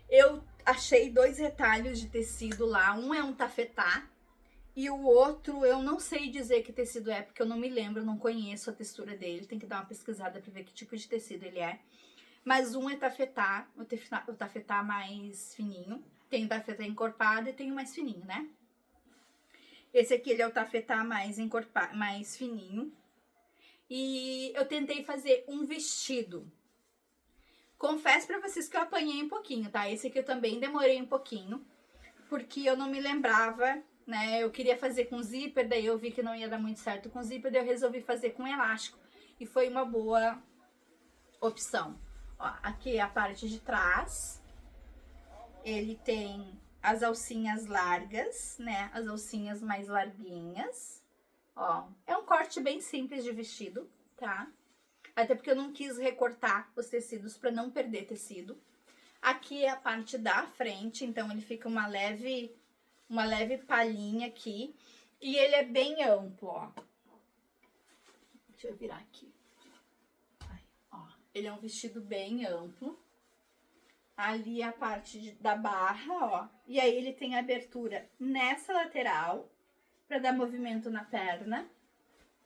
eu achei 2 retalhos de tecido lá. Um é um tafetá e o outro eu não sei dizer que tecido é, porque eu não me lembro, não conheço a textura dele. Tem que dar uma pesquisada pra ver que tipo de tecido ele é. Mas um é tafetá, o tafetá mais fininho. Tem o tafetá encorpado e tem o mais fininho, né? Esse aqui, ele é o tafetá mais encorpado, mais fininho. E eu tentei fazer um vestido. Confesso pra vocês que eu apanhei um pouquinho, tá? Esse aqui eu também demorei um pouquinho, porque eu não me lembrava, né? Eu queria fazer com zíper, daí eu vi que não ia dar muito certo com zíper, daí eu resolvi fazer com elástico. E foi uma boa opção. Ó, aqui é a parte de trás. Ele tem as alcinhas largas, né? As alcinhas mais larguinhas. Ó, é um corte bem simples de vestido, tá? Até porque eu não quis recortar os tecidos para não perder tecido. Aqui é a parte da frente, então ele fica uma leve palhinha aqui. E ele é bem amplo, ó. Deixa eu virar aqui. Ó, ele é um vestido bem amplo. Ali a parte da barra, ó. E aí ele tem abertura nessa lateral, para dar movimento na perna.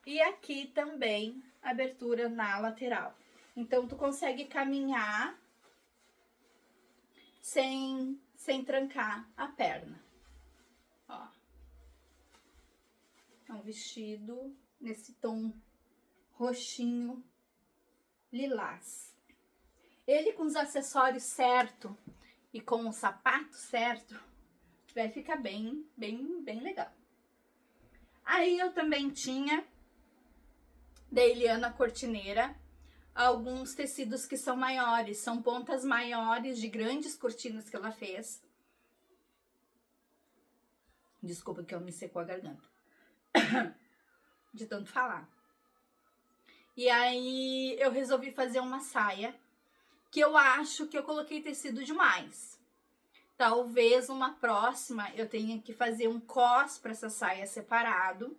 E aqui também abertura na lateral. Então, tu consegue caminhar sem trancar a perna. Ó. É um vestido nesse tom roxinho lilás. Ele com os acessórios certo e com o sapato certo, vai ficar bem legal. Aí eu também tinha da Eliana Cortineira alguns tecidos que são maiores, são pontas maiores de grandes cortinas que ela fez. Desculpa que eu me secou a garganta de tanto falar. E aí eu resolvi fazer uma saia que eu acho que eu coloquei tecido demais. Talvez uma próxima eu tenha que fazer um cos para essa saia separado.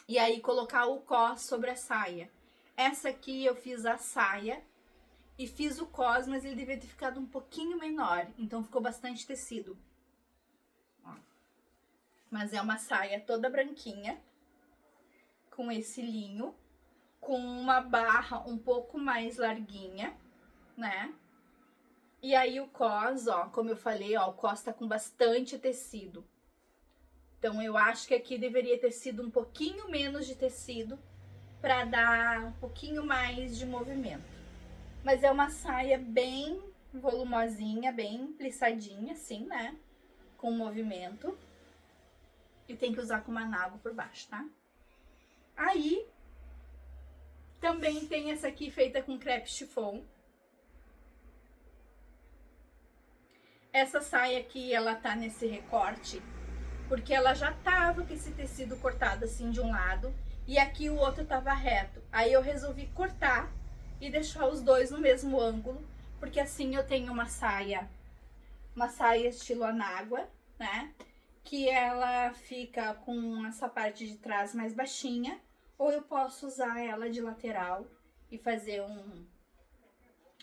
E aí colocar o cos sobre a saia. Essa aqui eu fiz a saia e fiz o cos, mas ele devia ter ficado um pouquinho menor. Então ficou bastante tecido. Ó. Mas é uma saia toda branquinha, com esse linho, com uma barra um pouco mais larguinha, né? E aí o cos, ó, como eu falei, ó, o cos tá com bastante tecido. Então eu acho que aqui deveria ter sido um pouquinho menos de tecido para dar um pouquinho mais de movimento. Mas é uma saia bem volumosinha, bem plissadinha, assim, né? Com movimento. E tem que usar com manágua por baixo, tá? Aí, também tem essa aqui feita com crepe chiffon. Essa saia aqui, ela tá nesse recorte, porque ela já tava com esse tecido cortado assim de um lado, e aqui o outro tava reto. Aí eu resolvi cortar e deixar os dois no mesmo ângulo, porque assim eu tenho uma saia estilo anágua, né? Que ela fica com essa parte de trás mais baixinha, ou eu posso usar ela de lateral e fazer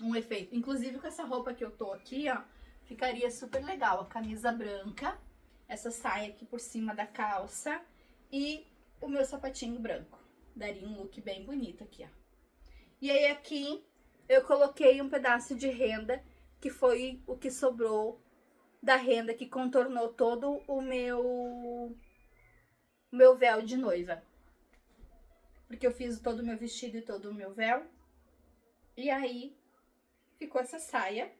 um efeito. Inclusive com essa roupa que eu tô aqui, ó, ficaria super legal. A camisa branca, essa saia aqui por cima da calça e o meu sapatinho branco. Daria um look bem bonito aqui, ó. E aí aqui eu coloquei um pedaço de renda, que foi o que sobrou da renda que contornou todo o meu véu de noiva. Porque eu fiz todo o meu vestido e todo o meu véu. E aí ficou essa saia.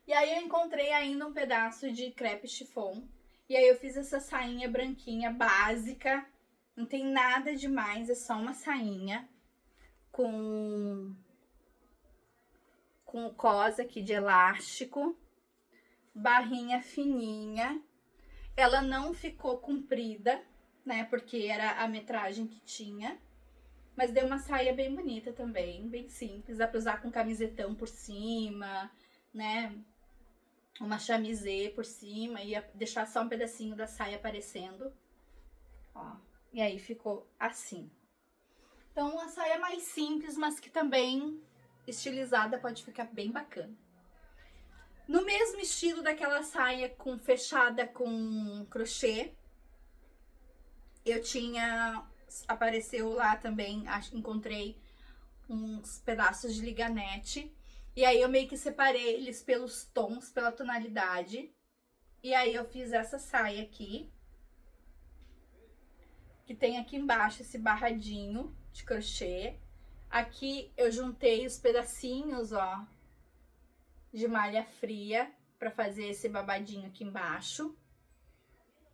E aí eu encontrei ainda um pedaço de crepe chiffon. E aí eu fiz essa sainha branquinha básica. Não tem nada demais, é só uma sainha com o cos aqui de elástico. Barrinha fininha. Ela não ficou comprida, né? Porque era a metragem que tinha. Mas deu uma saia bem bonita também, bem simples. Dá pra usar com camisetão por cima, né? Uma chamisê por cima e deixar só um pedacinho da saia aparecendo. Ó, e aí ficou assim. Então, uma saia mais simples, mas que também estilizada pode ficar bem bacana. No mesmo estilo daquela saia fechada com crochê, eu tinha... Apareceu lá também, encontrei uns pedaços de liganete. E aí eu meio que separei eles pelos tons, pela tonalidade. E aí eu fiz essa saia aqui, que tem aqui embaixo esse barradinho de crochê. Aqui eu juntei os pedacinhos, ó, de malha fria para fazer esse babadinho aqui embaixo.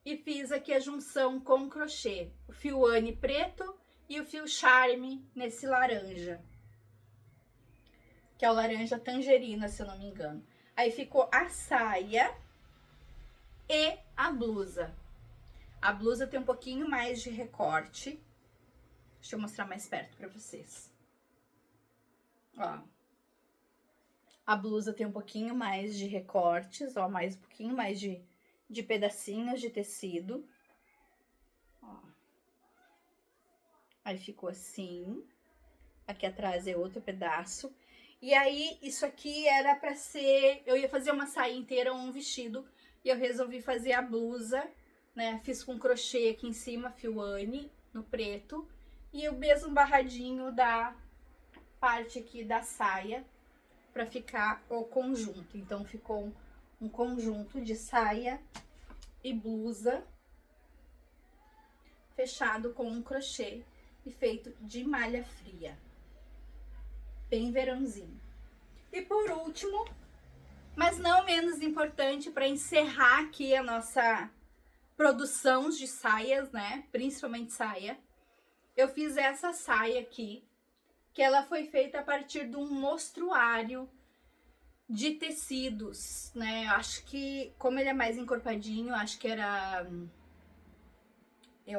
E fiz aqui a junção com crochê, o fio Anne preto e o fio Charme nesse laranja, que é o laranja tangerina, se eu não me engano. Aí ficou a saia e a blusa. A blusa tem um pouquinho mais de recorte. Deixa eu mostrar mais perto pra vocês. Ó. A blusa tem um pouquinho mais de recortes, ó, um pouquinho mais de pedacinhos de tecido. Ó. Aí ficou assim. Aqui atrás é outro pedaço. E aí, isso aqui era pra ser... Eu ia fazer uma saia inteira ou um vestido. E eu resolvi fazer a blusa, né? Fiz com crochê aqui em cima, fio Anne, no preto. E o mesmo barradinho da parte aqui da saia, pra ficar o conjunto. Então, ficou um conjunto de saia e blusa, fechado com um crochê e feito de malha fria. Bem verãozinho. E por último, mas não menos importante, para encerrar aqui a nossa produção de saias, né? Principalmente saia. Eu fiz essa saia aqui, que ela foi feita a partir de um mostruário de tecidos, né? Acho que, como ele é mais encorpadinho, eu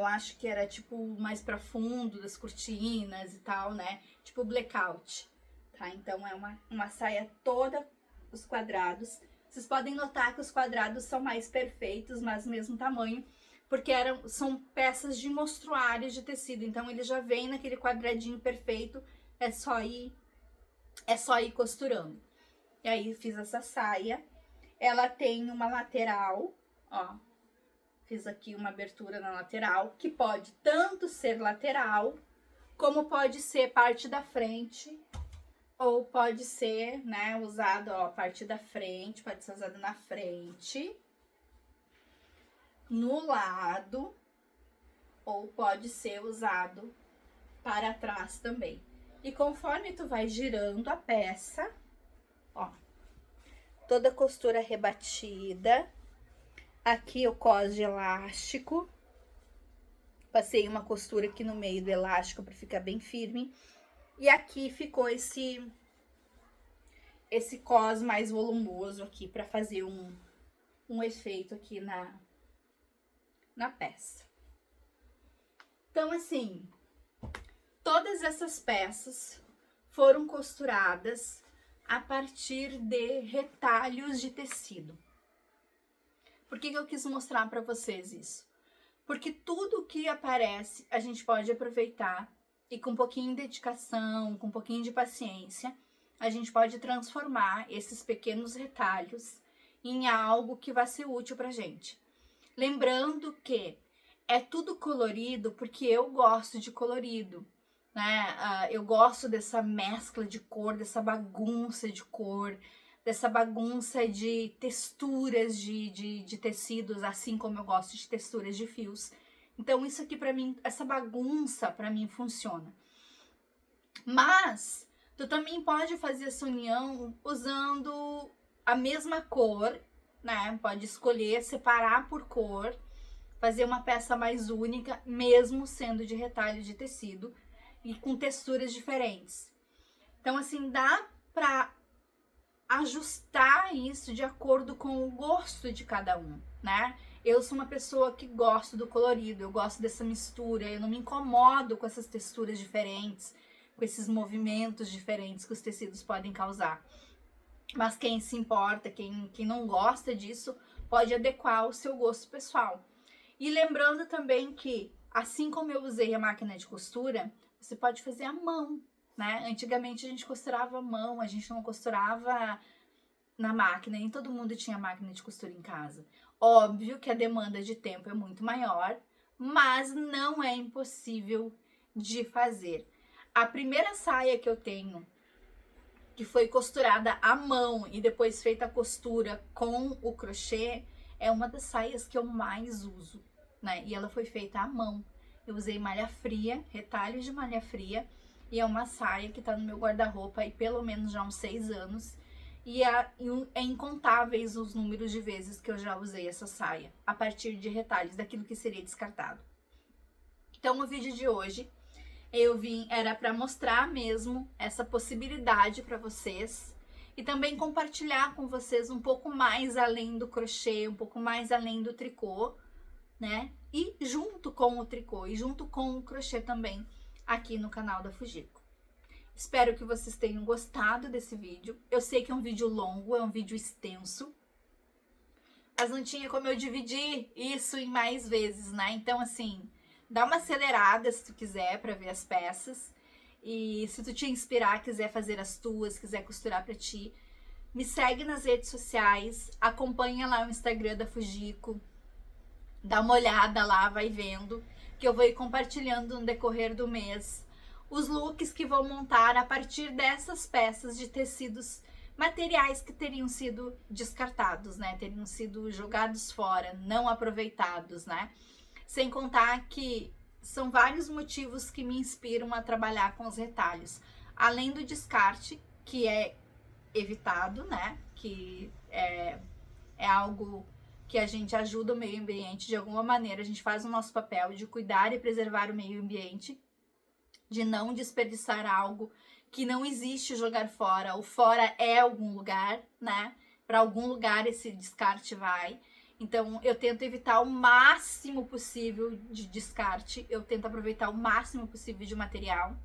acho que era tipo mais para fundo das cortinas e tal, né? Tipo blackout, tá? Então é uma saia toda os quadrados. Vocês podem notar que os quadrados são mais perfeitos, mas mesmo tamanho, porque são peças de mostruário de tecido. Então ele já vem naquele quadradinho perfeito, é só ir costurando. E aí fiz essa saia. Ela tem uma lateral, ó. Fiz aqui uma abertura na lateral, que pode tanto ser lateral, como pode ser parte da frente, ou pode ser, né, usado, ó, parte da frente, pode ser usado na frente, no lado, ou pode ser usado para trás também. E conforme tu vai girando a peça, ó, toda a costura rebatida. Aqui o cós de elástico. Passei uma costura aqui no meio do elástico para ficar bem firme. E aqui ficou esse cós mais volumoso aqui para fazer um efeito aqui na peça. Então, assim, todas essas peças foram costuradas a partir de retalhos de tecido. Por que eu quis mostrar para vocês isso? Porque tudo que aparece a gente pode aproveitar e com um pouquinho de dedicação, com um pouquinho de paciência, a gente pode transformar esses pequenos retalhos em algo que vai ser útil pra gente. Lembrando que é tudo colorido porque eu gosto de colorido, né? Eu gosto dessa mescla de cor, dessa bagunça de cor, dessa bagunça de texturas de tecidos, assim como eu gosto de texturas de fios. Então, isso aqui pra mim, essa bagunça pra mim funciona. Mas, tu também pode fazer essa união usando a mesma cor, né? Pode escolher separar por cor, fazer uma peça mais única, mesmo sendo de retalho de tecido e com texturas diferentes. Então, assim, dá pra ajustar isso de acordo com o gosto de cada um, né? Eu sou uma pessoa que gosto do colorido, eu gosto dessa mistura, eu não me incomodo com essas texturas diferentes, com esses movimentos diferentes que os tecidos podem causar. Mas quem se importa, quem não gosta disso, pode adequar o seu gosto pessoal. E lembrando também que, assim como eu usei a máquina de costura, você pode fazer à mão, né? Antigamente a gente costurava à mão, a gente não costurava na máquina, nem todo mundo tinha máquina de costura em casa. Óbvio que a demanda de tempo é muito maior, mas não é impossível de fazer. A primeira saia que eu tenho que foi costurada à mão e depois feita a costura com o crochê, é uma das saias que eu mais uso, né? E ela foi feita à mão. Eu usei malha fria, retalhos de malha fria, e é uma saia que tá no meu guarda-roupa aí pelo menos já há uns 6 anos. E é incontáveis os números de vezes que eu já usei essa saia, a partir de retalhos daquilo que seria descartado. Então, o vídeo de hoje era para mostrar mesmo essa possibilidade para vocês e também compartilhar com vocês um pouco mais além do crochê, um pouco mais além do tricô, né? E junto com o tricô e junto com o crochê também aqui no canal da Fujiko. Espero que vocês tenham gostado desse vídeo. Eu sei que é um vídeo longo, é um vídeo extenso, mas não tinha como eu dividir isso em mais vezes, né? Então, assim, dá uma acelerada se tu quiser para ver as peças. E se tu te inspirar, quiser fazer as tuas, quiser costurar para ti, me segue nas redes sociais, acompanha lá o Instagram da Fujiko, dá uma olhada lá, vai vendo, que eu vou ir compartilhando no decorrer do mês os looks que vou montar a partir dessas peças de tecidos, materiais que teriam sido descartados, né? Teriam sido jogados fora, não aproveitados, né? Sem contar que são vários motivos que me inspiram a trabalhar com os retalhos. Além do descarte, que é evitado, né? Que é algo que a gente ajuda o meio ambiente de alguma maneira. A gente faz o nosso papel de cuidar e preservar o meio ambiente, de não desperdiçar algo que não existe jogar fora. O fora é algum lugar, né? Para algum lugar esse descarte vai. Então, eu tento evitar o máximo possível de descarte. Eu tento aproveitar o máximo possível de material.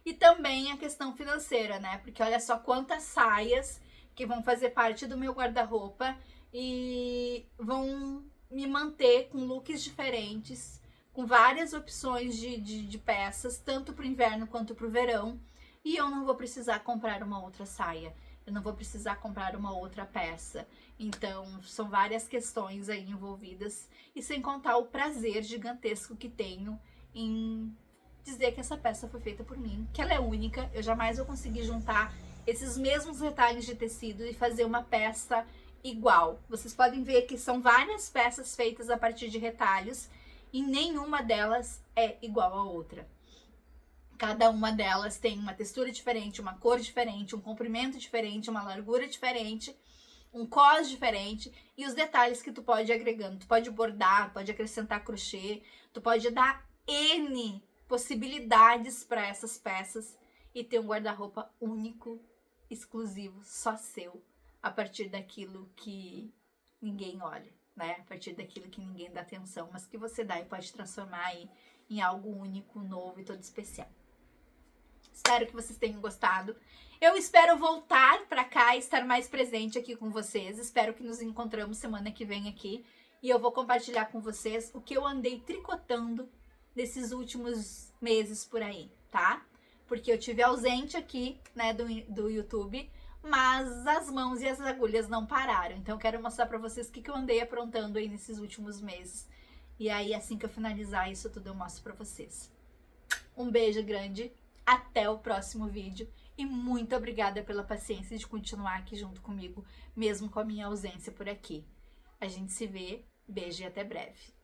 E também a questão financeira, né? Porque olha só quantas saias que vão fazer parte do meu guarda-roupa e vão me manter com looks diferentes, com várias opções de peças, tanto para o inverno quanto para o verão. E eu não vou precisar comprar uma outra saia. Eu não vou precisar comprar uma outra peça. Então, são várias questões aí envolvidas. E sem contar o prazer gigantesco que tenho em dizer que essa peça foi feita por mim, que ela é única. Eu jamais vou conseguir juntar esses mesmos retalhos de tecido e fazer uma peça igual. Vocês podem ver que são várias peças feitas a partir de retalhos e nenhuma delas é igual à outra. Cada uma delas tem uma textura diferente, uma cor diferente, um comprimento diferente, uma largura diferente, um cos diferente e os detalhes que tu pode ir agregando. Tu pode bordar, pode acrescentar crochê, tu pode dar N possibilidades para essas peças e ter um guarda-roupa único, exclusivo, só seu, a partir daquilo que ninguém olha, né? A partir daquilo que ninguém dá atenção, mas que você dá e pode transformar aí em algo único, novo e todo especial. Espero que vocês tenham gostado. Eu espero voltar para cá e estar mais presente aqui com vocês. Espero que nos encontramos semana que vem aqui. E eu vou compartilhar com vocês o que eu andei tricotando nesses últimos meses por aí, tá? Porque eu tive ausente aqui, né, do YouTube, mas as mãos e as agulhas não pararam. Então eu quero mostrar para vocês o que eu andei aprontando aí nesses últimos meses. E aí, assim que eu finalizar isso tudo, eu mostro para vocês. Um beijo grande. Até o próximo vídeo e muito obrigada pela paciência de continuar aqui junto comigo, mesmo com a minha ausência por aqui. A gente se vê, beijo e até breve.